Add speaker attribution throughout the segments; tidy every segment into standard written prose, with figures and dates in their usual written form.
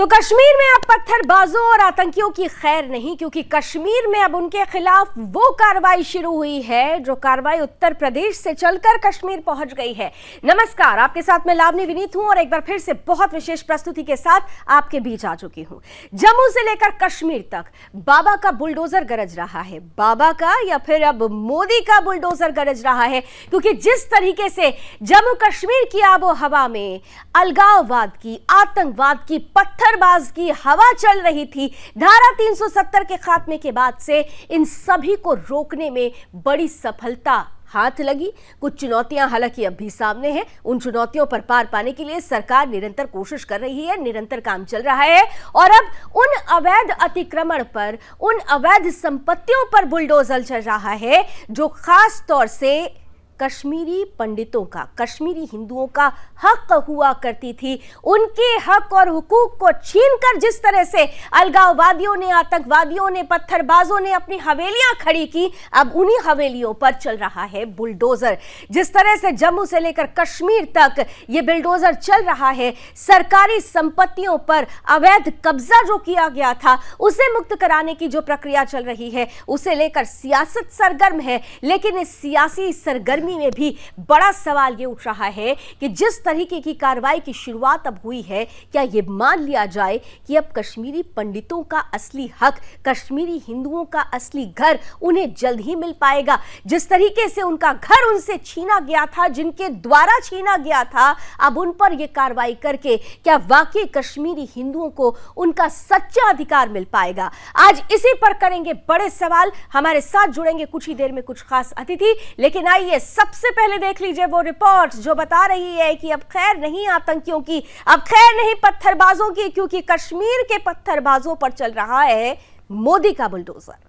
Speaker 1: तो कश्मीर में अब पत्थरबाजों और आतंकियों की खैर नहीं, क्योंकि कश्मीर में अब उनके खिलाफ वो कार्रवाई शुरू हुई है जो कार्रवाई उत्तर प्रदेश से चलकर कश्मीर पहुंच गई है। नमस्कार, आपके साथ मैं लावनी विनीत हूं और एक बार फिर से बहुत विशेष प्रस्तुति के साथ आपके बीच आ चुकी हूं। जम्मू से लेकर कश्मीर तक बाबा का बुलडोजर गरज रहा है। बाबा का या फिर अब मोदी का बुलडोजर गरज रहा है, क्योंकि जिस तरीके से जम्मू कश्मीर की आबो हवा में अलगाववाद की, आतंकवाद की, पत्थरबाज की हवा चल रही थी, धारा 370 के खात्मे के बाद से इन सभी को रोकने में बड़ी सफलता हाथ लगी। कुछ चुनौतियां हालांकि अब भी सामने हैं। उन चुनौतियों पर पार पाने के लिए सरकार निरंतर कोशिश कर रही है, निरंतर काम चल रहा है और अब उन अवैध अतिक्रमण पर, उन अवैध संपत्तियों पर बुलडोजर चल रहा है जो खास तौर से कश्मीरी पंडितों का, कश्मीरी हिंदुओं का हक हुआ करती थी। उनके हक और हुकूक को छीनकर जिस तरह से अलगाववादियों ने, आतंकवादियों ने, पत्थरबाजों ने अपनी हवेलियां खड़ी की, अब उन्हीं हवेलियों पर चल रहा है बुलडोजर। जिस तरह से जम्मू से लेकर कश्मीर तक ये बुलडोजर चल रहा है, सरकारी संपत्तियों पर अवैध कब्जा जो किया गया था उसे मुक्त कराने की जो प्रक्रिया चल रही है, उसे लेकर सियासत सरगर्म है। लेकिन इस सियासी सरगर्मी में भी बड़ा सवाल ये उठ रहा है कि जिस तरीके की कार्रवाई की शुरुआत अब हुई है, क्या ये मान लिया जाए कि अब कश्मीरी पंडितों का असली हक, कश्मीरी हिंदुओं का असली घर उन्हें जल्द ही मिल पाएगा? जिस तरीके से उनका घर उनसे छीना गया था, जिनके द्वारा छीना गया था, अब उन पर यह कार्रवाई करके क्या वाकई कश्मीरी हिंदुओं को उनका सच्चा अधिकार मिल पाएगा? आज इसी पर करेंगे बड़े सवाल। हमारे साथ जुड़ेंगे कुछ ही देर में कुछ खास अतिथि, लेकिन आइए सबसे पहले देख लीजिए वो रिपोर्ट जो बता रही है कि अब खैर नहीं आतंकियों की, अब खैर नहीं पत्थरबाजों की, क्योंकि कश्मीर के पत्थरबाजों पर चल रहा है मोदी का बुलडोजर।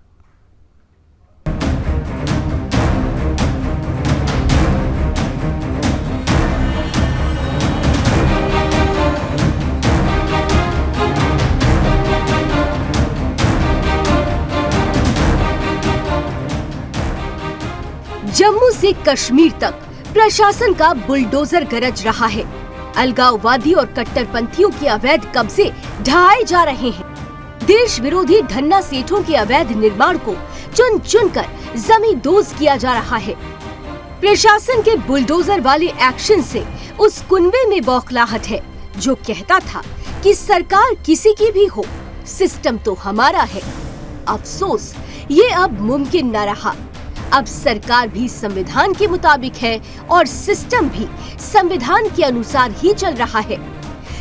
Speaker 1: जम्मू से कश्मीर तक प्रशासन का बुलडोजर गरज रहा है। अलगाववादी और कट्टरपंथियों के अवैध कब्जे ढहाए जा रहे हैं। देश विरोधी धन्ना सेठों के अवैध निर्माण को चुन चुन कर जमींदोज किया जा रहा है। प्रशासन के बुलडोजर वाले एक्शन से उस कुनबे में बौखलाहट है जो कहता था कि सरकार किसी की भी हो, सिस्टम तो हमारा है। अफसोस ये अब मुमकिन न रहा। अब सरकार भी संविधान के मुताबिक है और सिस्टम भी संविधान के अनुसार ही चल रहा है।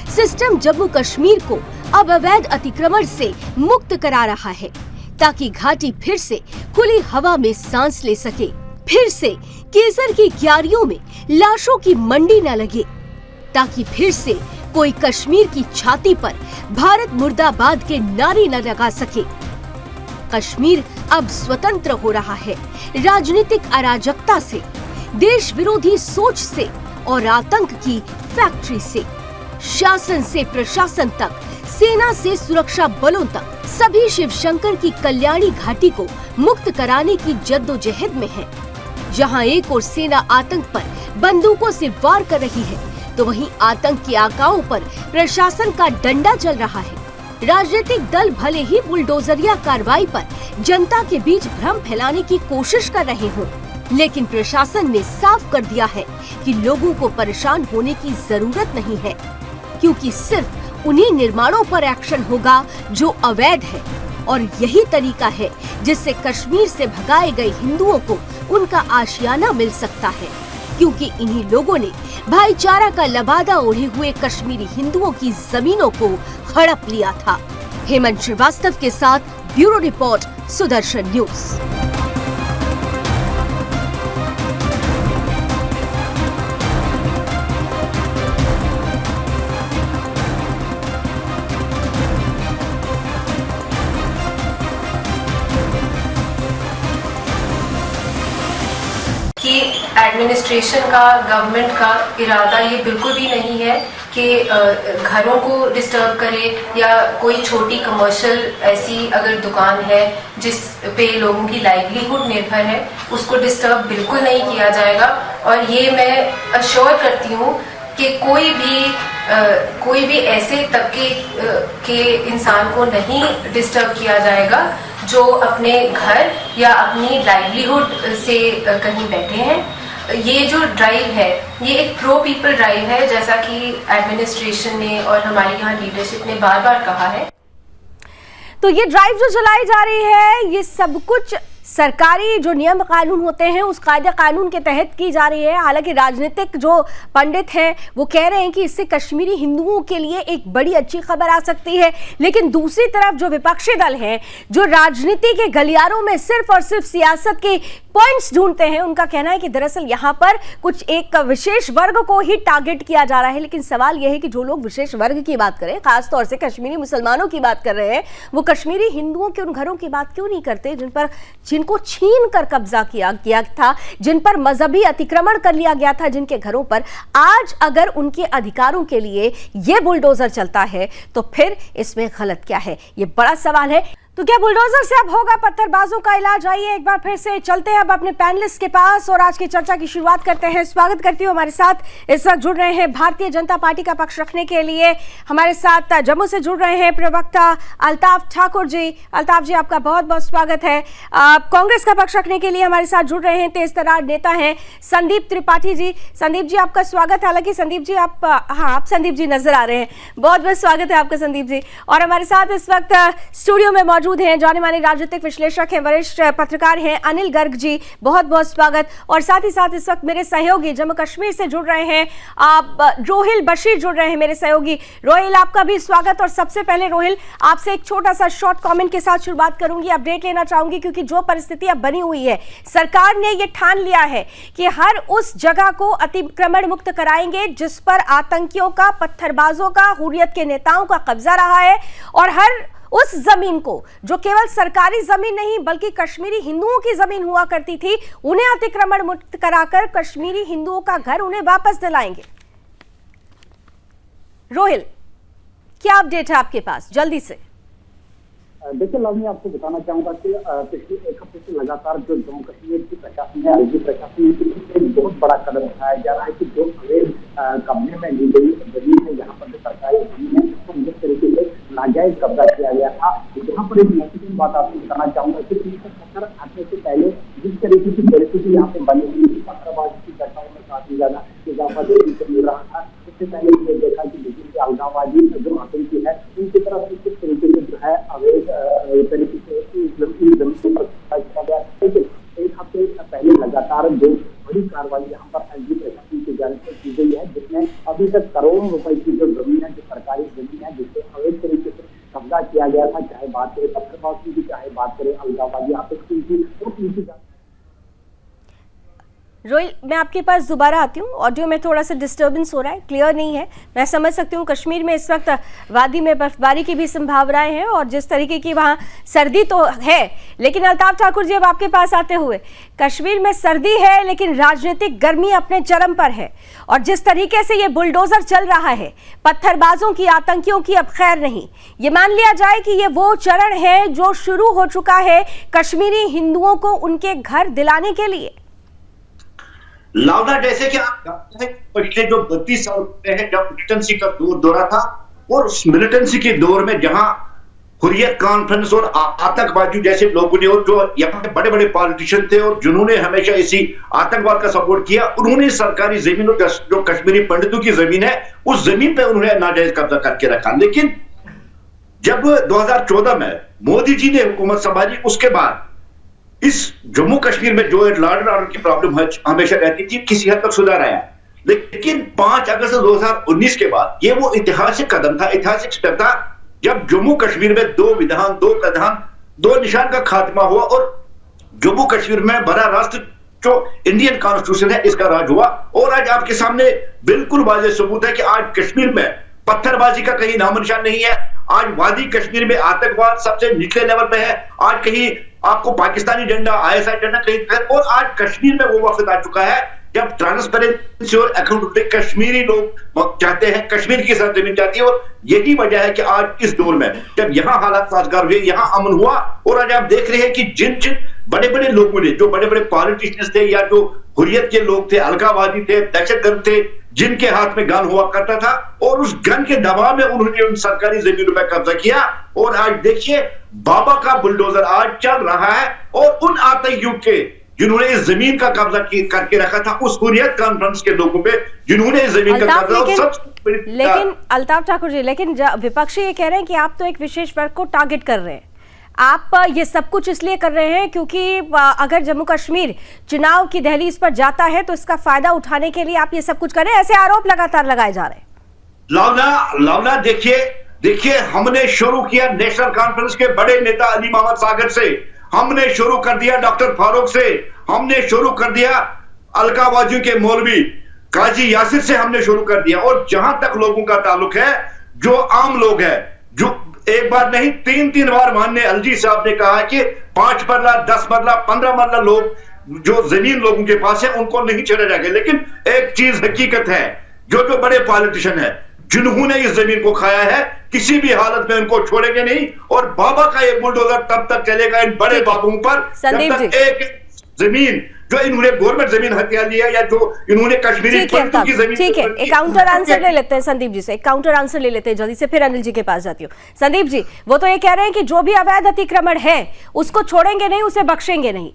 Speaker 1: सिस्टम जम्मू कश्मीर को अब अवैध अतिक्रमण से मुक्त करा रहा है ताकि घाटी फिर से खुली हवा में सांस ले सके, फिर से केसर की क्यारियों में लाशों की मंडी न लगे, ताकि फिर से कोई कश्मीर की छाती पर भारत मुर्दाबाद के नारे न लगा सके। कश्मीर अब स्वतंत्र हो रहा है राजनीतिक अराजकता से, देश विरोधी सोच से और आतंक की फैक्ट्री से। शासन से प्रशासन तक, सेना से सुरक्षा बलों तक सभी शिव शंकर की कल्याणी घाटी को मुक्त कराने की जद्दोजहद में है। जहां एक और सेना आतंक पर बंदूकों से वार कर रही है, तो वहीं आतंक के आकाओं पर प्रशासन का डंडा चल रहा है। राजनीतिक दल भले ही बुलडोजरिया कार्रवाई पर जनता के बीच भ्रम फैलाने की कोशिश कर रहे हों, लेकिन प्रशासन ने साफ कर दिया है कि लोगों को परेशान होने की जरूरत नहीं है, क्योंकि सिर्फ उन्हीं निर्माणों पर एक्शन होगा जो अवैध है। और यही तरीका है जिससे कश्मीर से भगाए गए हिंदुओं को उनका आशियाना मिल सकता है, क्योंकि इन्हीं लोगों ने भाईचारा का लबादा ओढ़े हुए कश्मीरी हिंदुओं की जमीनों को हड़प लिया था। हेमंत श्रीवास्तव के साथ ब्यूरो रिपोर्ट, सुदर्शन न्यूज।
Speaker 2: कि एडमिनिस्ट्रेशन का, गवर्नमेंट का इरादा ये बिल्कुल भी नहीं है कि घरों को डिस्टर्ब करे या कोई छोटी कमर्शियल ऐसी अगर दुकान है जिस पे लोगों की लाइवलीहुड निर्भर है, उसको डिस्टर्ब बिल्कुल नहीं किया जाएगा। और ये मैं अश्योर करती हूँ कि कोई भी कोई भी ऐसे तबके के इंसान को नहीं डिस्टर्ब किया जाएगा जो अपने घर या अपनी लाइवलीहुड से कहीं बैठे हैं। ये जो ड्राइव है ये एक प्रो पीपल ड्राइव है, जैसा कि एडमिनिस्ट्रेशन ने और हमारी यहाँ लीडरशिप ने बार बार कहा है।
Speaker 1: तो ये ड्राइव जो चलाई जा रही है ये सब कुछ सरकारी जो नियम कानून होते हैं उस कायदे कानून के तहत की जा रही है। हालांकि राजनीतिक जो पंडित हैं वो कह रहे हैं कि इससे कश्मीरी हिंदुओं के लिए एक बड़ी अच्छी खबर आ सकती है, लेकिन दूसरी तरफ जो विपक्षी दल हैं जो राजनीति के गलियारों में सिर्फ और सिर्फ सियासत के पॉइंट्स ढूंढते हैं, उनका कहना है कि दरअसल यहाँ पर कुछ एक विशेष वर्ग को ही टारगेट किया जा रहा है। लेकिन सवाल यह है कि जो लोग विशेष वर्ग की बात करें, खासतौर से कश्मीरी मुसलमानों की बात कर रहे हैं, वो कश्मीरी हिंदुओं के उन घरों की बात क्यों नहीं करते जिनको छीन कर कब्जा किया गया था, जिन पर मजहबी अतिक्रमण कर लिया गया था, जिनके घरों पर आज अगर उनके अधिकारों के लिए ये बुलडोजर चलता है तो फिर इसमें गलत क्या है, ये बड़ा सवाल है। तो क्या बुलडोजर से अब होगा पत्थरबाजों का इलाज? आइए एक बार फिर से चलते हैं अब अपने पैनलिस्ट के पास और आज की चर्चा की शुरुआत करते हैं। स्वागत करती हूँ, हमारे साथ इस वक्त जुड़ रहे हैं भारतीय जनता पार्टी का पक्ष रखने के लिए, हमारे साथ जम्मू से जुड़ रहे हैं प्रवक्ता अल्ताफ ठाकुर जी। अल्ताफ जी आपका बहुत बहुत स्वागत है। कांग्रेस का पक्ष रखने के लिए हमारे साथ जुड़ रहे हैं तेज तर्रार नेता हैं संदीप त्रिपाठी जी। संदीप जी आपका स्वागत है। हालांकि संदीप जी आप संदीप जी नजर आ रहे हैं, बहुत बहुत स्वागत है आपका संदीप जी। और हमारे साथ इस वक्त स्टूडियो में मौजूद हैं जाने माने राजनीतिक विश्लेषक हैं, वरिष्ठ पत्रकार हैं अनिल गर्ग जी, बहुत बहुत स्वागत। और साथ ही साथ इस वक्त मेरे सहयोगी जम्मू कश्मीर से जुड़ रहे हैं आप रोहिल बशीर जुड़ रहे हैं, मेरे सहयोगी। रोहिल आपका भी स्वागत। और सबसे पहले रोहिल आपसे एक छोटा सा शॉर्ट कमेंट के साथ शुरुआत करूंगी, अपडेट लेना चाहूंगी क्योंकि जो परिस्थिति अब बनी हुई है, सरकार ने ये ठान लिया है कि हर उस जगह को अतिक्रमण मुक्त कराएंगे जिस पर आतंकियों का, पत्थरबाजों का, हुर्रियत के नेताओं का कब्जा रहा है, और हर उस जमीन को जो केवल सरकारी जमीन नहीं बल्कि कश्मीरी हिंदुओं की जमीन हुआ करती थी, उन्हें अतिक्रमण मुक्त कराकर कश्मीरी हिंदुओं का घर उन्हें वापस दिलाएंगे। रोहिल, क्या अपडेट है आपके पास जल्दी से?
Speaker 3: देखिए लावनी, आपको बताना चाहूंगा कि पिछले एक हफ्ते से लगातार जो जम्मू कश्मीर की प्रशासन है, आईजी प्रशासन है, एक बहुत बड़ा कदम उठाया जा रहा है कि जो अवैध कब्जे में ली गई जमीन है, यहाँ पर जो सरकारी जमीन है उसको जिस तरीके से नाजायज कब्जा किया गया था, यहाँ पर एक महत्वपूर्ण बात आपको बताना चाहूंगा कि 370 आने से पहले जिस तरीके की परिस्थिति यहाँ पे बनी हुई थी, पत्थरबाजी की घटनाओं में काफी ज्यादा इजाफा देखने को मिल रहा था। इससे पहले ये देखा कि लेकिन अलगाववादी जो आतंकी है उनकी तरफ से किस तरीके से जो है अवैध तरीके से जमीन पर किया गया। लेकिन एक हफ्ते पहले लगातार जो बड़ी कार्रवाई यहाँ पर आईजी प्रशासन की जांच की गई है, जिसमें अभी तक करोड़ों रुपए की जो जमीन है, जो सरकारी जमीन है, जिससे अवैध तरीके से कब्जा किया गया था, चाहे बात करें पत्थरबाजी की, चाहे बात करें अलगाववादी आतंकी की, वो इनकी
Speaker 1: रोहिल, मैं आपके पास दोबारा आती हूँ। ऑडियो में थोड़ा सा डिस्टर्बेंस हो रहा है, क्लियर नहीं है। मैं समझ सकती हूँ कश्मीर में इस वक्त वादी में बर्फबारी की भी संभावनाएं हैं और जिस तरीके की वहाँ सर्दी तो है, लेकिन अल्ताफ ठाकुर जी अब आपके पास आते हुए, कश्मीर में सर्दी है लेकिन राजनीतिक गर्मी अपने चरम पर है, और जिस तरीके से ये बुलडोजर चल रहा है, पत्थरबाजों की, आतंकियों की अब खैर नहीं। ये मान लिया जाए कि ये वो चरण है जो शुरू हो चुका है कश्मीरी हिंदुओं को उनके घर दिलाने के लिए।
Speaker 4: लावना, जैसे कि आप जानते हैं पिछले जो 32 साल होते हैं जब मिलिटेंसी का दौर था, और उस मिलिटेंसी के दौर में जहां हुर्रियत कॉन्फ्रेंस और आतंकवादी जैसे लोगों ने, और जो यहाँ पे बड़े बड़े पॉलिटिशियन थे और जिन्होंने हमेशा इसी आतंकवाद का सपोर्ट किया, उन्होंने सरकारी जमीन और जो कश्मीरी पंडितों की जमीन है उस जमीन पे उन्होंने नाजायज कब्जा करके रखा। लेकिन जब 2014 में मोदी जी ने हुकूमत संभाली, उसके बाद इस जम्मू कश्मीर में जो लॉ एंड ऑर्डर की प्रॉब्लम हमेशा रहती थी, किसी हद तक सुधार आया। लेकिन 5 अगस्त 2019 के बाद ये वो ऐतिहासिक कदम था, ऐतिहासिक स्टेप था, जब जम्मू कश्मीर में 2 विधान, 2 प्रधान, 2 निशान का खात्मा हुआ और जम्मू कश्मीर में बड़ा राष्ट्र जो इंडियन कॉन्स्टिट्यूशन है इसका राज हुआ। और आज आपके सामने बिल्कुल वाज़ेह सबूत है कि आज कश्मीर में पत्थरबाजी का कहीं नामो निशान नहीं है। आज वादी कश्मीर में आतंकवाद सबसे निचले लेवल पे है। आज कहीं आपको पाकिस्तानी झंडा, ISI झंडा कहीं, और आज कश्मीर में वो वक्त आ चुका है जब ट्रांसपेरेंसी और अकाउंटेबिलिटी कश्मीरी लोग चाहते हैं, कश्मीर की सरजमीन चाहती है। और यही वजह है कि आज इस दौर में जब यहाँ हालात साजगार हुए, यहाँ अमन हुआ, और आज आप देख रहे हैं कि जिन जिन बड़े बड़े लोगों ने, जो बड़े बड़े पॉलिटिशियंस थे या जो हुर्रियत के लोग थे, अलगाववादी थे, दहशतगर्द थे, जिनके हाथ में गन हुआ करता था, और उस गन के दबाव में उन्होंने उन सरकारी जमीनों पर कब्जा किया। और आज देखिए बाबा का बुलडोजर आज चल रहा है, और उन आतंकियों के जिन्होंने इस जमीन का कब्जा करके रखा था, उस हुर्रियत कॉन्फ्रेंस के लोगों पे जिन्होंने इस जमीन का कब्जा,
Speaker 1: लेकिन अल्ताफ ठाकुर जी, लेकिन विपक्षी ये कह रहे हैं कि आप तो एक विशेष वर्ग को टारगेट कर रहे हैं। आप ये सब कुछ इसलिए कर रहे हैं क्योंकि अगर जम्मू कश्मीर चुनाव की दहलीज पर जाता है तो इसका फायदा उठाने के लिए आप ये सब कुछ कर रहे हैं, ऐसे आरोप लगातार लगाए जा रहे हैं।
Speaker 4: लावना देखिए हमने शुरू किया नेशनल कॉन्फ्रेंस के बड़े नेता अली मोहम्मद सागर से, हमने शुरू कर दिया डॉक्टर फारूक से, हमने शुरू कर दिया अलका वाजू के मौलवी काजी यासिर से हमने शुरू कर दिया। और जहां तक लोगों का ताल्लुक है, जो आम लोग है, जो एक बार नहीं 3 बार माननीय अलजी साहब ने कहा कि 5 मरला 10 मरला 15 मरला लोग जो जमीन लोगों के पास है उनको नहीं छोड़ा जाएगा। लेकिन एक चीज हकीकत है, जो बड़े पॉलिटिशियन है जिन्होंने इस जमीन को खाया है, किसी भी हालत में उनको छोड़ेंगे नहीं। और बाबा का एक बुलडोजर तब तक चलेगा इन बड़े बाबुओं पर जब तक एक जमीन जो इन्होंने गवर्नमेंट जमीन हथियार लिया या जो इन्होंने कश्मीरी पंडितों की जमीन।
Speaker 1: ठीक है, एक काउंटर आंसर ले लेते हैं संदीप जी से, एक काउंटर आंसर ले लेते हैं जल्दी से, फिर अनिल जी के पास जाती हूँ। संदीप जी, वो तो ये कह रहे हैं कि जो भी अवैध अतिक्रमण है उसको छोड़ेंगे नहीं, उसे बख्शेंगे नहीं।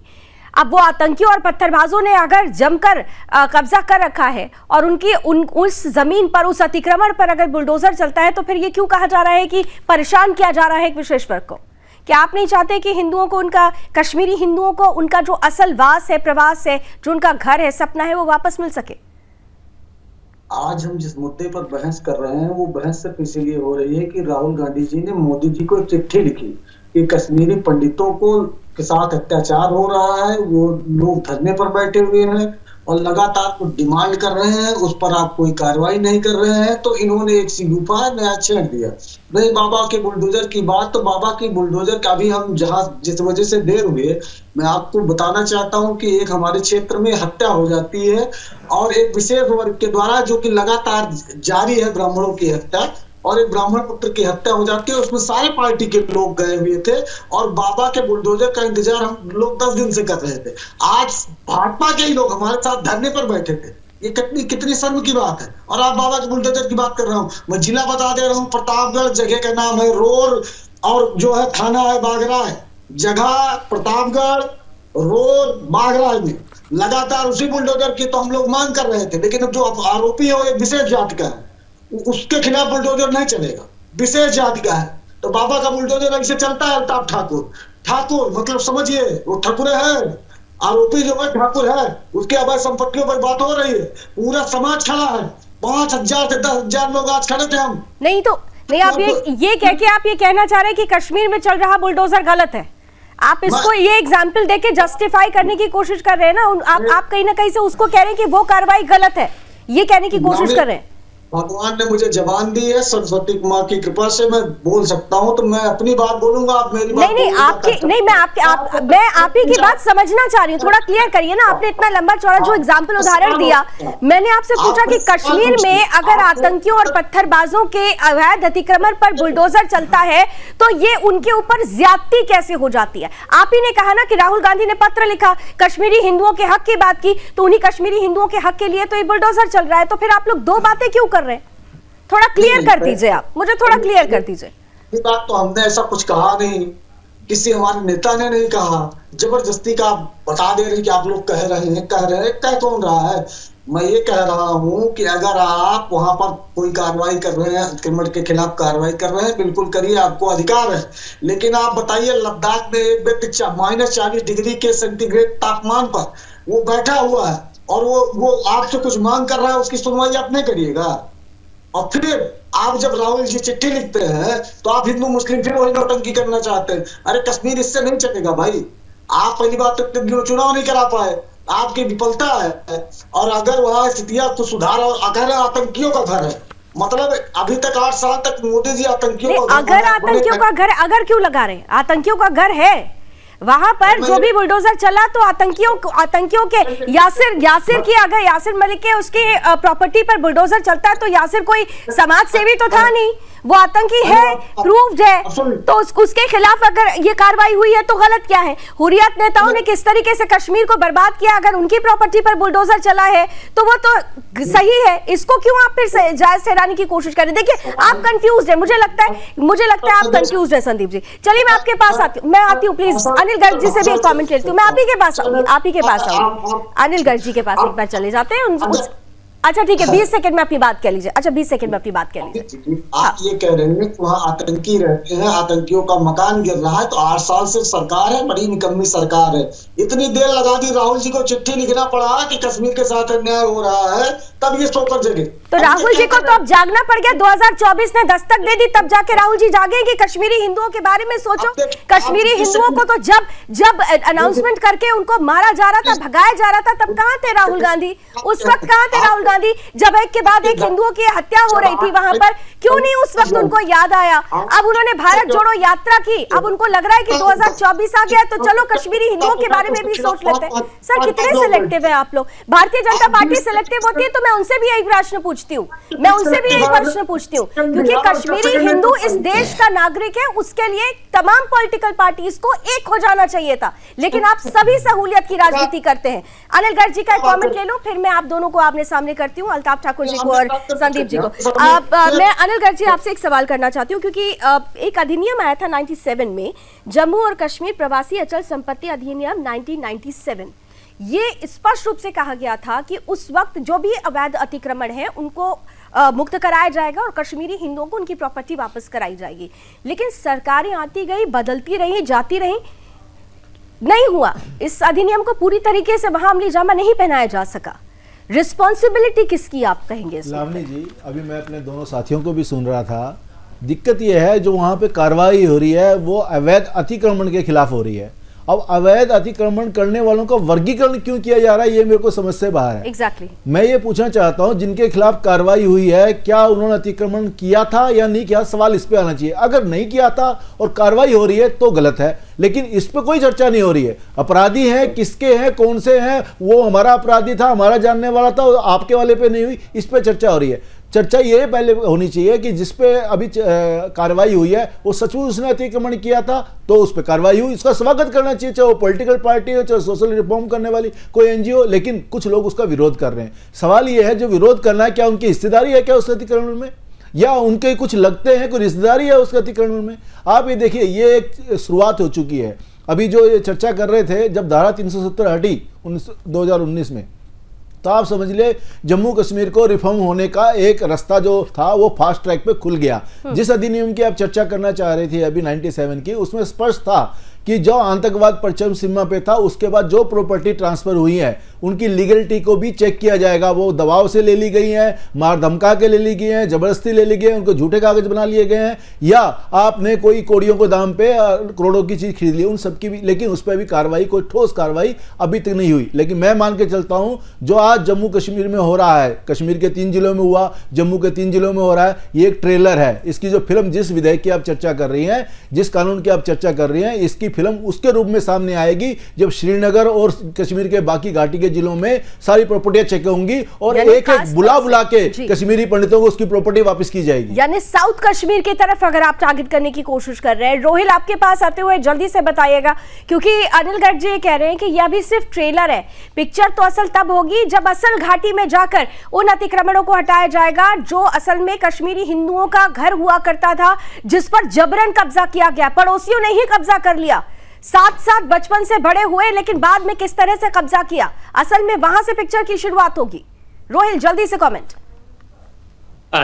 Speaker 1: अब वो आतंकियों और पत्थरबाजों ने अगर जमकर कब्जा कर रखा है और उस जमीन पर, उस अतिक्रमण पर अगर बुलडोजर चलता है, तो फिर ये क्यों कहा जा रहा है कि परेशान किया जा रहा है एक विशेष वर्ग को? क्या आप नहीं चाहते कि हिंदुओं को उनका, कश्मीरी हिंदुओं को उनका जो असल वास है, प्रवास है, जो उनका घर है, सपना है, वो वापस मिल सके?
Speaker 5: आज हम जिस मुद्दे पर बहस कर रहे हैं वो बहस सिर्फ इसीलिए हो रही है कि राहुल गांधी जी ने मोदी जी को एक चिट्ठी लिखी कि कश्मीरी पंडितों को के साथ अत्याचार हो रहा है, वो लोग धरने पर बैठे हुए हैं और लगातार कुछ डिमांड कर रहे हैं, उस पर आप कोई कार्रवाई नहीं कर रहे हैं, तो इन्होंने एक सिगुफा नया छेड़ दिया। नहीं बाबा के बुलडोजर की बात, तो बाबा की बुलडोजर का भी हम जहां जिस वजह से देर हुए, मैं आपको बताना चाहता हूं कि एक हमारे क्षेत्र में हत्या हो जाती है और एक विशेष वर्ग के द्वारा, जो कि लगातार जारी है, ब्राह्मणों की हत्या, और एक ब्राह्मण पुत्र की हत्या हो जाती है। उसमें सारे पार्टी के लोग गए हुए थे और बाबा के बुलडोजर का इंतजार हम लोग 10 दिन से कर रहे थे। आज भाजपा के ही लोग हमारे साथ धरने पर बैठे थे। ये कितनी शर्म की बात है। और आप बाबा के बुलडोजर की बात कर रहा हूँ, मैं जिला बता दे रहा हूँ, प्रतापगढ़ जगह का नाम है रोर, और जो है थाना है बागराय, जगह प्रतापगढ़ रोर बागराय में लगातार उसी बुलडोजर की तो हम लोग मांग कर रहे थे। लेकिन जो आरोपी है वो एक विशेष जाति का है, उसके खिलाफ बुलडोजर नहीं चलेगा, विशेष जाति का है। तो बाबा का बुलडोजर ऐसे चलता है। अल्ताफ ठाकुर मतलब समझिए, वो ठाकुर है, आरोपी जो है ठाकुर है, उसके अवैध संपत्तियों पर बात हो रही है, पूरा समाज खड़ा है, 5000 से 10,000 लोग आज खड़े थे। हम
Speaker 1: नहीं तो नहीं, आप ये कह के आप ये कहना चाह रहे हैं कि कश्मीर में चल रहा बुलडोजर गलत है? आप इसको ये एग्जाम्पल देके जस्टिफाई करने की कोशिश कर रहे हैं ना? आप कहीं ना कहीं से उसको कह रहे हैं कि वो कार्रवाई गलत है, ये कहने की कोशिश कर रहे हैं।
Speaker 5: भगवान ने मुझे जबान दी है, सरस्वती माँ की कृपा से मैं बोल सकता हूँ, तो मैं अपनी बात बोलूंगा, आप मेरी बात
Speaker 1: नहीं आपकी नहीं, मैं आप ही की बात समझना चाह रही हूँ, थोड़ा क्लियर करिए ना। आपने इतना लंबा चौड़ा जो एग्जाम्पल उदाहरण दिया, मैंने आपसे पूछा कि कश्मीर में अगर आतंकियों और पत्थरबाजों के अवैध अतिक्रमण पर बुलडोजर चलता है तो ये उनके ऊपर ज्यादती कैसे हो जाती है? आप ही ने कहा ना कि राहुल गांधी ने पत्र लिखा, कश्मीरी हिंदुओं के हक की बात की, तो उन्हीं कश्मीरी हिंदुओं के हक के लिए तो ये बुलडोजर चल रहा है। तो फिर आप लोग दो बातें क्यों कर रहे हैं? थोड़ा क्लियर कर दीजिए, आप मुझे थोड़ा क्लियर कर दीजिए।
Speaker 5: ये बात तो हमने ऐसा कुछ कहा नहीं, किसी हमारे नेता ने नहीं कहा, जबरदस्ती का बता दे रहे कि आप लोग कह कौन रहा है? मैं ये कह रहा हूँ कि अगर आप वहां पर कोई कार्रवाई कर रहे हैं, अतिक्रमण के खिलाफ कार्रवाई कर रहे हैं, बिल्कुल करिए, आपको अधिकार है। लेकिन आप बताइए, लद्दाख में एक व्यक्ति -40 डिग्री के सेंटीग्रेड तापमान पर वो बैठा हुआ है और वो आपसे कुछ मांग कर रहा है, उसकी सुनवाई आप नहीं करिएगा। और फिर आप जब राहुल जी चिट्ठी लिखते हैं तो आप हिंदू मुस्लिम फिर वही नौटंकी करना चाहते हैं। अरे कश्मीर इससे नहीं चलेगा भाई। आप पहली बात तो चुनाव नहीं करा पाए, आपकी विफलता है। और अगर वहां स्थितियां कुछ सुधार, और अगर आतंकियों का घर है, मतलब अभी तक 8 साल तक मोदी जी आतंकियों का
Speaker 1: अगर आतंकियों का घर, अगर क्यों लगा रहे? आतंकियों का घर है, वहां पर जो भी बुलडोजर चला तो आतंकियों के यासिर की अगर यासिर मलिक के उसके प्रॉपर्टी पर बुलडोजर चलता है तो यासिर कोई समाज सेवी तो था नहीं, वो आतंकी है, प्रूव्ड है। तो उसके खिलाफ अगर ये कार्रवाई हुई है तो गलत क्या है? हुर्रियत नेताओं ने किस तरीके से कश्मीर को बर्बाद किया, अगर उनकी प्रॉपर्टी पर बुलडोजर चला है तो वो तो सही है। इसको क्यों आप फिर जायज ठहराने की कोशिश करें? देखिए आप कंफ्यूज है, मुझे लगता है आप कंफ्यूज है संदीप जी। चलिए मैं आपके पास आती हूँ प्लीज। अनिल गर्ग जी से भी एक कॉमेंट लेती हूँ। मैं आप ही के पास आऊंगी, अनिल गर्ग जी के पास एक बार चले जाते हैं। अच्छा ठीक है, 20 सेकंड में अपनी बात कह लीजिए। अच्छा 20 सेकंड में अपनी बात कह लीजिए।
Speaker 5: आप ये कह रहे हैं कि वहाँ आतंकी रहते हैं, आतंकियों का मकान गिर रहा है, तो 8 साल से सरकार है, बड़ी निकम्मी सरकार है। इतनी देर लगा दी, राहुल जी को चिट्ठी लिखना पड़ा कि कश्मीर के साथ अन्याय हो रहा है, तब ये सोकर जगे।
Speaker 1: तो राहुल जी को तो अब जागना पड़ गया। 2024 ने दस्तक दे दी, तब जाके राहुल जी जागे कि कश्मीरी हिंदुओं के बारे में सोचो। कश्मीरी हिंदुओं को तो जब अनाउंसमेंट करके उनको मारा जा रहा था, भगाया जा रहा था, तब कहां थे राहुल गांधी? उस वक्त कहां थे राहुल गांधी? जब एक के बाद एक हिंदुओं की हत्या हो रही थी वहां पर, क्यों नहीं उस वक्त उनको याद आया? अब उन्होंने भारत जोड़ो यात्रा की, अब उनको लग रहा है कि 2024 आ गया तो चलो कश्मीरी हिंदुओं के बारे में भी सोच लेते हैं। सर कितने सिलेक्टिव है आप लोग? भारतीय जनता पार्टी सिलेक्टिव होती है तो मैं उनसे भी यही प्रश्न पूछती हूँ, क्योंकि कश्मीरी हिंदू इस देश का नागरिक है, उसके लिए तमाम पॉलिटिकल पार्टीज को एक हो जाना चाहिए था, लेकिन आप सभी सहूलियत की राजनीति करते हैं। अनिल गर्ग जी का एक कमेंट ले लूं, फिर मैं आप दोनों को आमने सामने करती हूँ, अल्ताफ ठाकुर जी को और संदीप जी को। मैं अनिल गर्ग जी आपसे एक सवाल करना चाहती हूँ, क्योंकि एक अधिनियम आया था 97 में, जम्मू और कश्मीर प्रवासी अचल संपत्ति अधिनियम 1997। ये स्पष्ट रूप से कहा गया था कि उस वक्त जो भी अवैध अतिक्रमण है उनको मुक्त कराया जाएगा और कश्मीरी हिंदुओं को उनकी प्रॉपर्टी वापस कराई जाएगी। लेकिन सरकारें आती गई, बदलती रही, जाती रही, नहीं हुआ। इस अधिनियम को पूरी तरीके से वहां अमली जामा नहीं पहनाया जा सका। रिस्पॉन्सिबिलिटी किसकी आप कहेंगे?
Speaker 6: लावनी जी, अभी मैं अपने दोनों साथियों को भी सुन रहा था। दिक्कत यह है जो वहाँ पे कार्रवाई हो रही है वो अवैध अतिक्रमण के खिलाफ हो रही है। अब अवैध अतिक्रमण करने वालों का वर्गीकरण क्यों किया जा रहा है, ये मेरे को समझ से बाहर है।
Speaker 1: Exactly.
Speaker 6: मैं ये पूछना चाहता हूं जिनके खिलाफ कार्रवाई हुई है, क्या उन्होंने अतिक्रमण किया था या नहीं किया? सवाल इस पे आना चाहिए। अगर नहीं किया था और कार्रवाई हो रही है तो गलत है, लेकिन इस पे कोई चर्चा नहीं हो रही है। अपराधी हैं, किसके हैं, कौन से हैं, वो हमारा अपराधी था, हमारा जानने वाला था, आपके वाले पे नहीं हुई, इस पे चर्चा हो रही है। चर्चा ये पहले होनी चाहिए कि जिस पे अभी कार्रवाई हुई है वो सचमुच उसने अतिक्रमण किया था तो उस पर कार्रवाई हुई, इसका स्वागत करना चाहिए, चाहे वो पॉलिटिकल पार्टी हो, चाहे सोशल रिफॉर्म करने वाली कोई एनजीओ। लेकिन कुछ लोग उसका विरोध कर रहे हैं। सवाल ये है जो विरोध करना है, क्या उनकी हिस्सेदारी है क्या उस अतिक्रमण में, या उनके कुछ लगते हैं कोई रिश्तेदारी है उस अतिक्रमण में? आप ये देखिए, ये एक शुरुआत हो चुकी है। अभी जो ये चर्चा कर रहे थे, जब धारा 370 हटी 2019 में, तो आप समझ ले जम्मू कश्मीर को रिफॉर्म होने का एक रास्ता जो था वो फास्ट ट्रैक पे खुल गया। जिस अधिनियम की आप चर्चा करना चाह रहे थे अभी 97 की, उसमें स्पष्ट था कि जो आतंकवाद परचम सीमा पे था उसके बाद जो प्रॉपर्टी ट्रांसफर हुई है उनकी लीगलिटी को भी चेक किया जाएगा। वो दबाव से ले ली गई हैं, मार धमका के ले ली गई हैं, जबरदस्ती ले ली गई हैं, उनको झूठे कागज बना लिए गए हैं, या आपने कोई कोड़ियों को दाम पे करोड़ों की चीज खरीद ली, उन सब की भी। लेकिन उस पर भी कार्रवाई, कोई ठोस कार्रवाई अभी तक नहीं हुई। लेकिन मैं मान के चलता हूं जो आज जम्मू कश्मीर में हो रहा है, कश्मीर के 3 जिलों में हुआ, जम्मू के 3 जिलों में हो रहा है, ये एक ट्रेलर है। इसकी जो फिल्म, जिस विधेयक की आप चर्चा कर रही हैं, जिस कानून की आप चर्चा कर रही हैं, इसकी फिल्म उसके रूप में सामने आएगी जब श्रीनगर और कश्मीर के बाकी घाटी के जिलों में सारी प्रॉपर्टियां चेक होंगी और एक एक बुला के कश्मीरी पंडितों को उसकी प्रॉपर्टी वापस की जाएगी।
Speaker 1: यानी साउथ कश्मीर की तरफ अगर आप टारगेट करने की कोशिश कर रहे हैं। रोहिल आपके पास आते हुए जल्दी से बताइएगा, क्योंकि अनिल गर्ग जी कह रहे हैं कि यह अभी सिर्फ ट्रेलर है, पिक्चर तो असल तब होगी जब असल घाटी में जाकर उन अतिक्रमणों को हटाया जाएगा जो असल में कश्मीरी हिंदुओं का घर हुआ करता था, जिस पर जबरन कब्जा किया गया। पड़ोसियों ने ही कब्जा कर लिया, साथ साथ बचपन से बड़े हुए, लेकिन बाद में किस तरह से कब्जा किया, असल में वहां से पिक्चर की शुरुआत होगी। रोहिल जल्दी से कमेंट।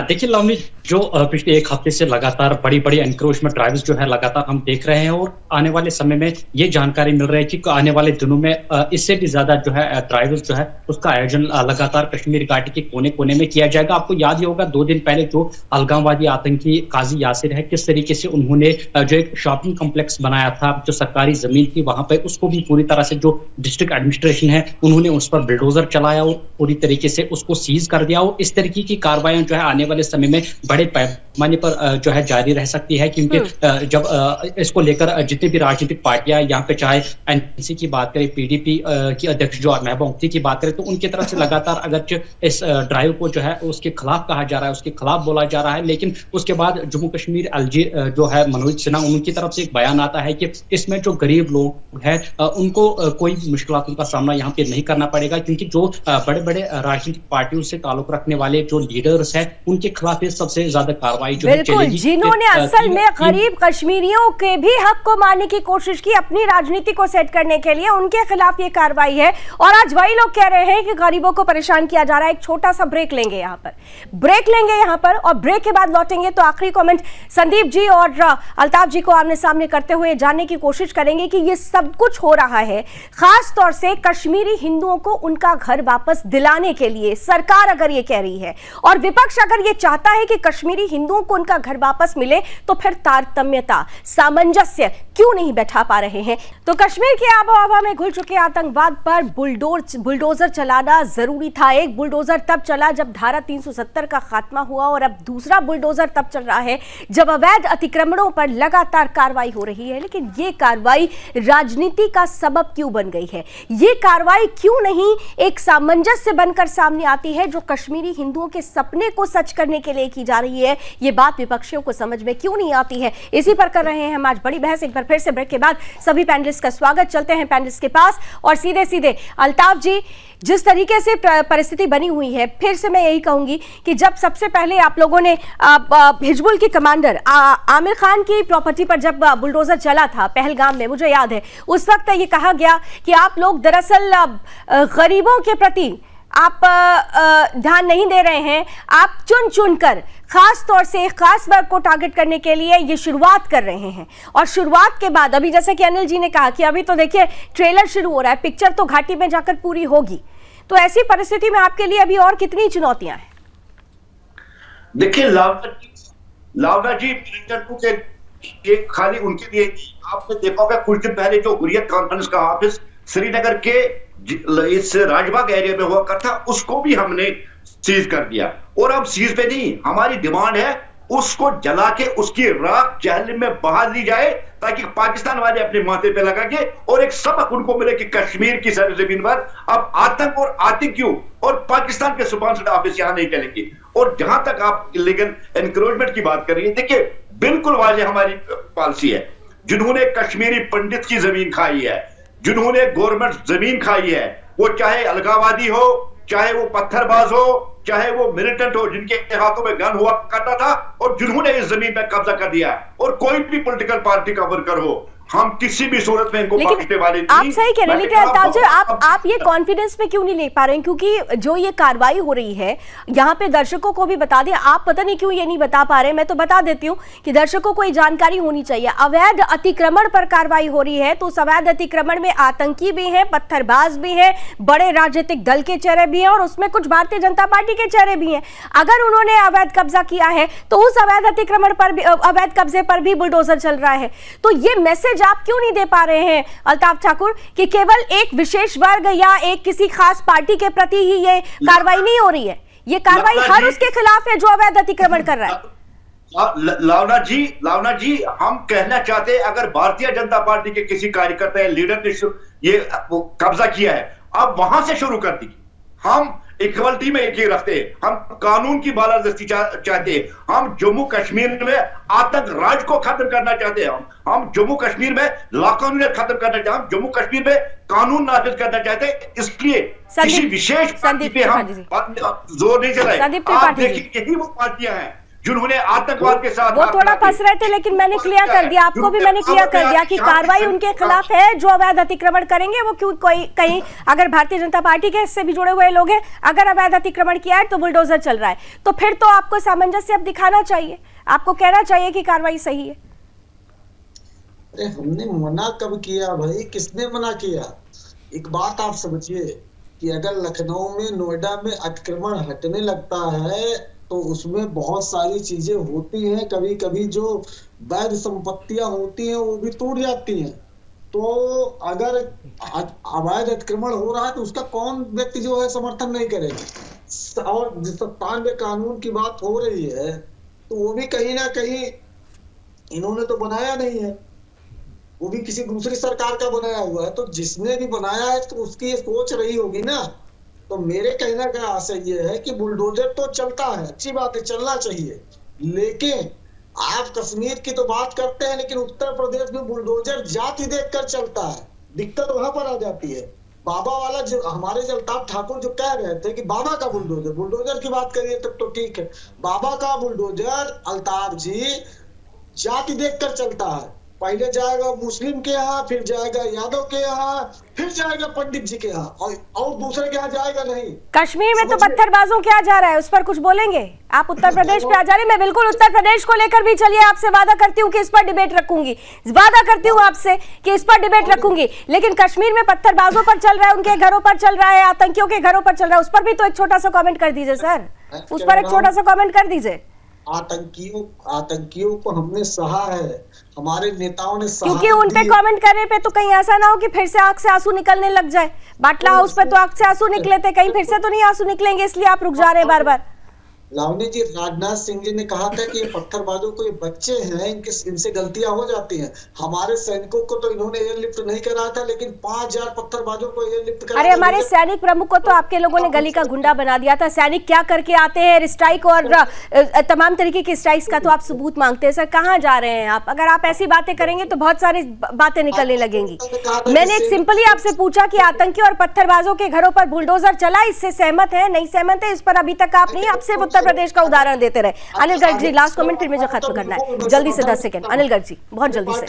Speaker 7: देखिए लावनी, जो पिछले 1 हफ्ते से लगातार बड़ी बड़ी एनक्रोचमेंट ड्राइव्स जो है लगातार हम देख रहे हैं, और आने वाले समय में ये जानकारी मिल रही है कि आने वाले दिनों में इससे भी ज्यादा जो है ड्राइव्स जो है उसका आयोजन लगातार कश्मीर घाटी के कोने कोने में किया जाएगा। आपको याद ही होगा 2 दिन पहले जो अलगाववादी आतंकी काजी यासिर है, किस तरीके से उन्होंने जो एक शॉपिंग कॉम्प्लेक्स बनाया था जो सरकारी जमीन थी वहां पर, उसको भी पूरी तरह से जो डिस्ट्रिक्ट एडमिनिस्ट्रेशन है उन्होंने उस पर बुलडोजर चलाया और पूरी तरीके से उसको सीज कर दिया। और इस तरीके की कार्रवाई जो है आने वाले समय में बड़े पैमाने पर जो है जारी रह सकती है, क्योंकि जब इसको लेकर जितनी भी राजनीतिक पार्टियां यहाँ पे चाहे एनसी की बात करें, पीडीपी की अध्यक्ष जो महबूबा मुफ्ती की बात करें, तो उनकी तरफ से लगातार अगर इस ड्राइव को जो है उसके खिलाफ कहा जा रहा है, उसके खिलाफ बोला जा रहा है, लेकिन उसके बाद जम्मू कश्मीर एलजी जो है मनोज सिन्हा, उनकी तरफ से एक बयान आता है कि इसमें जो गरीब लोग हैं उनको कोई मुश्किलातों का सामना यहाँ पे नहीं करना पड़ेगा, क्योंकि जो बड़े बड़े राजनीतिक पार्टियों से ताल्लुक रखने वाले जो लीडर्स हैं उनके खिलाफ सबसे ज्यादा कार्रवाई जो है चलेगी।
Speaker 1: जिन्होंने असल में गरीब कश्मीरियों के भी हक को मारने की कोशिश की अपनी राजनीति को सेट करने के लिए, उनके खिलाफ ये कार्रवाई है। और आज वही लोग कह रहे हैं कि गरीबों को परेशान किया जा रहा है। एक छोटा सा ब्रेक लेंगे यहाँ पर और ब्रेक के बाद लौटेंगे तो आखिरी कमेंट संदीप जी और अल्ताफ जी को आमने सामने करते हुए जानने की कोशिश करेंगे कि ये सब कुछ हो रहा है खास तौर से कश्मीरी हिंदुओं को उनका घर वापस दिलाने के लिए। सरकार अगर ये कह रही है और विपक्ष अगर ये चाहता है कि कश्मीरी हिंदुओं को उनका घर वापस मिले, तो फिर तारतम्यता, सामंजस्य क्यों नहीं बैठा पा रहे हैं? तो कश्मीर की आबो हवा में घुल चुके आतंकवाद पर बुलडोजर चलाना जरूरी था। एक बुलडोजर तब चला जब धारा 370 का खात्मा हुआ, और अब दूसरा बुलडोजर तब चल रहा है जब अवैध अतिक्रमणों पर लगातार कार्रवाई हो रही है। लेकिन ये कार्रवाई राजनीति का सबब क्यों बन गई है? ये कार्रवाई क्यों नहीं एक सामंजस्य बनकर सामने आती है जो कश्मीरी हिंदुओं के सपने को सच करने के लिए की जा रही है? ये बात विपक्षियों को समझ में क्यों नहीं आती है? इसी पर कर रहे हैं हम आज बड़ी बहस। एक बार फिर से ब्रेक के बाद सभी पैनलिस्ट का स्वागत। चलते हैं पैनलिस्ट के पास और सीधे अल्ताफ जी, जिस तरीके से परिस्थिति बनी हुई है, फिर से मैं यही कहूंगी कि जब सबसे पहले आप लोगों ने हिजबुल के कमांडर आमिर खान की प्रॉपर्टी पर जब बुलडोजर चला था पहलगाम में, मुझे याद है उस वक्त ये कहा गया कि आप लोग दरअसल गरीबों के प्रति आप ध्यान नहीं दे रहे हैं, आप चुन कर खास तौर से खास वर्ग को टारगेट करने के लिए ये शुरुआत कर रहे हैं। और शुरुआत के बाद अभी जैसे कि अनिल जी ने कहा कि अभी तो देखिए ट्रेलर शुरू हो रहा है, पिक्चर तो घाटी में जाकर पूरी होगी। तो ऐसी परिस्थिति में आपके लिए अभी और कितनी चुनौतियां हैं?
Speaker 4: देखिए लावना जी के खाली उनके लिए आपने देखा होगा कुछ दिन पहले जो हुर्रियत कॉन्फ्रेंस का ऑफिस श्रीनगर के इस राजबाग एरिया में हुआ करता, उसको भी हमने सीज कर दिया। और अब सीज पे नहीं, हमारी डिमांड है उसको जला के उसकी राख जहन्नम में बहा दी जाए, ताकि पाकिस्तान वाले अपने माथे पे लगा के और एक सबक उनको मिले कि कश्मीर की सरजमीन पर अब आतंक और आतंकियों और पाकिस्तान के स्पॉन्सर्ड ऑफिस यहां नहीं चलेंगे। और जहां तक आप इलीगल एनक्रोचमेंट की बात कर रही है, देखिए बिल्कुल वाजे हमारी पॉलिसी है। जिन्होंने कश्मीरी पंडित की जमीन खाई है, जिन्होंने गवर्नमेंट जमीन खाई है, वो चाहे अलगावादी हो, चाहे वो पत्थरबाज हो, चाहे वो मिलिटेंट हो, जिनके हाथों में गन हुआ करता था और जिन्होंने इस जमीन पर कब्जा कर दिया, और कोई भी पॉलिटिकल पार्टी का वर्कर हो, हम किसी भी सूरत में इनको बख्शने वाले नहीं।
Speaker 1: आप सही कह रहे हैं, लेकिन अल्ताफ जी आप ये कॉन्फिडेंस पे क्यों नहीं ले पा रहे हैं? क्योंकि जो ये कार्रवाई हो रही है, यहाँ पे दर्शकों को भी बता दें, आप पता नहीं क्यों ये नहीं बता पा रहे हैं। मैं तो बता देती हूँ कि दर्शकों को ये जानकारी होनी चाहिए। अवैध अतिक्रमण पर कार्रवाई हो रही है, तो उस अवैध अतिक्रमण में आतंकी भी है, पत्थरबाज भी है, बड़े राजनीतिक दल के चेहरे भी हैं, और उसमें कुछ भारतीय जनता पार्टी के चेहरे भी हैं। अगर उन्होंने अवैध कब्जा किया है तो उस अवैध अतिक्रमण पर भी, अवैध कब्जे पर भी बुलडोजर चल रहा है। तो ये मैसेज आप क्यों नहीं दे पा रहे हैं अल्ताफ ठाकुर कि केवल एक विशेष वर्ग या एक किसी खास पार्टी के प्रति ही ये कार्रवाई नहीं हो रही है? ये कार्रवाई हर उसके खिलाफ है जो अवैध अतिक्रमण कर रहा है।
Speaker 4: लावना जी हम कहना चाहते हैं, अगर भारतीय जनता पार्टी के किसी कार्यकर्ता या लीडर ने ये कब्जा किया है, अब वहां से शुरू कर दी। हम इक्वलिटी में एक ही रखते हैं, हम कानून की बालादस्ती चाहते हैं, हम जम्मू कश्मीर में आतंक राज को खत्म करना चाहते हैं, हम जम्मू कश्मीर में लाकानूनियत खत्म करना चाहते हैं, हम जम्मू कश्मीर में कानून नाफिज करना चाहते हैं। इसलिए किसी विशेष पार्टी पे हम जोर नहीं चलाए। आप देखिए यही वो पार्टियां हैं जिन्होंने आतंकवाद के साथ,
Speaker 1: वो थोड़ा फंस रहे थे, लेकिन मैंने क्लियर कर दिया, आपको भी मैंने क्लियर कर दिया कि कार्रवाई उनके खिलाफ है जो अवैध अतिक्रमण करेंगे। वो क्यों कोई कहीं अगर भारतीय जनता पार्टी के इससे भी जुड़े हुए लोग हैं, अगर अवैध अतिक्रमण किया है तो बुलडोजर चल रहा है, तो फिर तो आपको सामंजस्य अब दिखाना चाहिए, आपको कहना चाहिए कि कार्रवाई सही है।
Speaker 5: अरे हमने मना कब किया भाई? किसने मना किया? एक बात आप समझिए कि अगर लखनऊ में, नोएडा में अतिक्रमण हटने लगता है तो उसमें बहुत सारी चीजें होती हैं, कभी कभी जो वैध संपत्तियां होती हैं वो भी टूट जाती हैं। तो अगर अवैध अतिक्रमण हो रहा है तो उसका कौन व्यक्ति जो है समर्थन नहीं करेगा? और 97 कानून की बात हो रही है, तो वो भी कहीं ना कहीं इन्होंने तो बनाया नहीं है, वो भी किसी दूसरी सरकार का बनाया हुआ है। तो जिसने भी बनाया है तो उसकी ये सोच रही होगी ना। तो मेरे कहने का आशय ये है कि बुलडोजर तो चलता है, अच्छी बात है, चलना चाहिए, लेकिन आप कश्मीर की तो बात करते हैं, लेकिन उत्तर प्रदेश में बुलडोजर जाति देखकर चलता है। दिक्कत वहां पर आ जाती है। बाबा वाला जो हमारे अल्ताफ ठाकुर जो कह रहे थे कि बाबा का बुलडोजर की बात करिए तब तो ठीक है, बाबा का बुलडोजर अल्ताफ जी जाति देखकर चलता है। पहले जाएगा मुस्लिम के यहाँ, फिर जाएगा यादव के यहाँ, फिर जाएगा पंडित जी के यहाँ, और दूसरे के यहाँ जाएगा नहीं।
Speaker 1: कश्मीर में तो पत्थरबाजों क्या जा रहा है, उस पर कुछ बोलेंगे? आप उत्तर प्रदेश पे आ जा रहे हैं। मैं बिल्कुल उत्तर प्रदेश को लेकर भी, चलिए आपसे वादा करती हूँ कि इस पर डिबेट रखूंगी, वादा करती हूँ आपसे कि इस पर डिबेट रखूंगी। लेकिन कश्मीर में पत्थरबाजों पर चल रहा है, उनके घरों पर चल रहा है, आतंकियों के घरों पर चल रहा है, उस पर भी तो एक छोटा सा कॉमेंट कर दीजिए सर, उस पर एक छोटा सा कॉमेंट कर दीजिए।
Speaker 5: आतंकियों को हमने सहा है, हमारे नेताओं ने सहा,
Speaker 1: क्योंकि उन पे कमेंट करने पे तो कहीं ऐसा ना हो कि फिर से आंख से आंसू निकलने लग जाए। बाटला हाउस पे तो आंख से आंसू निकले थे, कहीं फिर से तो नहीं आंसू निकलेंगे, इसलिए आप रुक जा रहे हैं बार बार।
Speaker 5: लावनी जी, राजनाथ सिंह जी ने कहा था कि ये पत्थरबाजों को, ये बच्चे हैं, इनसे गलतियां हो जाती हैं। हमारे सैनिकों को तो इन्होंने एयरलिफ्ट नहीं कराया था, लेकिन 5000 पत्थरबाजों को एयरलिफ्ट कराया।
Speaker 1: अरे हमारे सैनिक प्रमुख को तो आपके लोगों ने गली का गुंडा बना दिया था। सैनिक क्या करके आते हैं, एयर स्ट्राइक और तमाम तरीके की स्ट्राइक्स का तो आप सबूत मांगते हैं। सर कहाँ जा रहे हैं आप? अगर आप ऐसी बातें करेंगे तो बहुत सारी बातें निकलने लगेंगी। मैंने एक सिंपली आपसे पूछा कि आतंकी और पत्थरबाजों के घरों पर बुलडोजर चला, इससे सहमत है नहीं सहमत है, इस पर अभी तक आप नहीं, आप सिर्फ उत्तर प्रदेश का उदाहरण देते रहे। अनिल गर्ग जी, लास्ट कमेंट, फिर मुझे खत्म करना है, जल्दी से 10 सेकंड। अनिल गर्ग जी, बहुत जल्दी से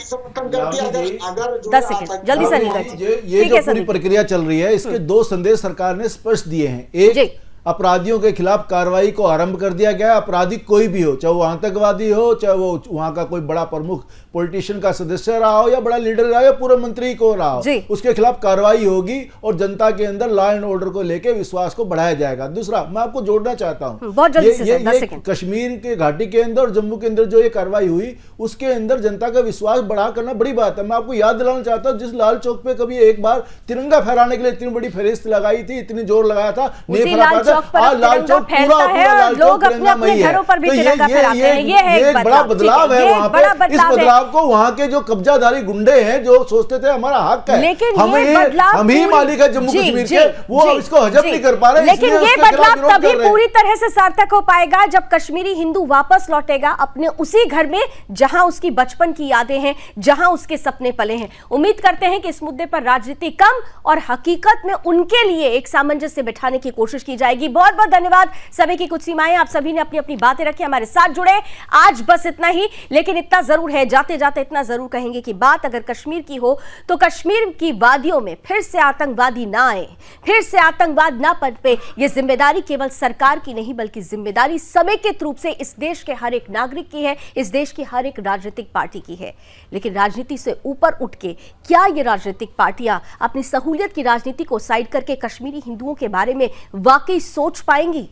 Speaker 1: 10 सेकंड, जल्दी से अनिल गर्ग जी।
Speaker 6: ये जो पूरी प्रक्रिया चल रही है, इसके 2 संदेश सरकार ने स्पष्ट दिए हैं। एक, अपराधियों के खिलाफ कार्रवाई को आरंभ कर दिया गया। अपराधी कोई भी हो, चाहे वो आतंकवादी हो, चाहे वो वहां का कोई बड़ा प्रमुख पॉलिटिशियन का सदस्य रहा हो, या बड़ा लीडर रहा हो, या पूरा मंत्री को रहा हो, उसके खिलाफ कार्रवाई होगी और जनता के अंदर लॉ एंड ऑर्डर को लेकर विश्वास को बढ़ाया जाएगा। दूसरा, मैं आपको जोड़ना चाहता हूं, ये कश्मीर के घाटी के अंदर और जम्मू के अंदर जो ये कार्रवाई हुई, उसके अंदर जनता का विश्वास बढ़ा करना बड़ी बात है। मैं आपको याद दिलाना चाहता हूं, जिस लाल चौक पे कभी एक बार तिरंगा फहराने के लिए इतनी बड़ी फहरिस्त लगाई थी, इतनी जोर लगाया था, नहीं फहरा पाया। लाल चौक पूरा लाल चौक तिरंगामयी है। तो ये एक बड़ा बदलाव है वहां पे। इस बदलाव को वहां के जो कब्जाधारी गुंडे हैं, जो सोचते थे हमारा हक है, हम ही मालिक है जम्मू कश्मीर के, वो इसको हजम नहीं कर पा रहे।
Speaker 1: लेकिन ये बदलाव तभी पूरी तरह से सार्थक हो पाएगा जब कश्मीरी हिंदू वापस लौटेगा अपने उसी घर में जहां उसकी बचपन की यादें हैं, जहां उसके सपने पले हैं। उम्मीद करते हैं कि इस मुद्दे पर राजनीति कम और हकीकत में उनके लिए एक सामंजस्य बिठाने की कोशिश की जाएगी। बहुत बहुत धन्यवाद। समय की कुछ सीमाएं, आप सभी ने अपनी अपनी बातें रखी, हमारे साथ जुड़े। आज बस इतना ही, लेकिन इतना जरूर है, जाते जाते इतना जरूर कहेंगे कि बात अगर कश्मीर की हो तो कश्मीर की वादियों में फिर से आतंकवादी ना आए, फिर से आतंकवाद ना पनपे। ये जिम्मेदारी केवल सरकार की नहीं, बल्कि जिम्मेदारी समेकित रूप से इस देश के हर एक नागरिक की है, इस देश की हर एक राजनीतिक पार्टी की है। लेकिन राजनीति से ऊपर उठ के क्या ये राजनीतिक पार्टियां अपनी सहूलियत की राजनीति को साइड करके कश्मीरी हिंदुओं के बारे में वाकई सोच पाएंगी?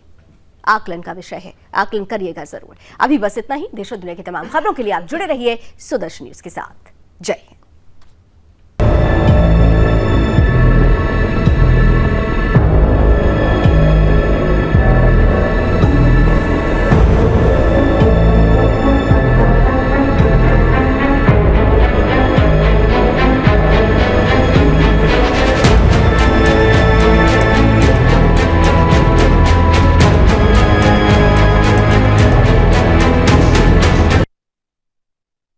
Speaker 1: आकलन का विषय है, आकलन करिएगा जरूर। अभी बस इतना ही। देश और दुनिया की तमाम खबरों के लिए आप जुड़े रहिए सुदर्शन न्यूज के साथ। जय हिंद।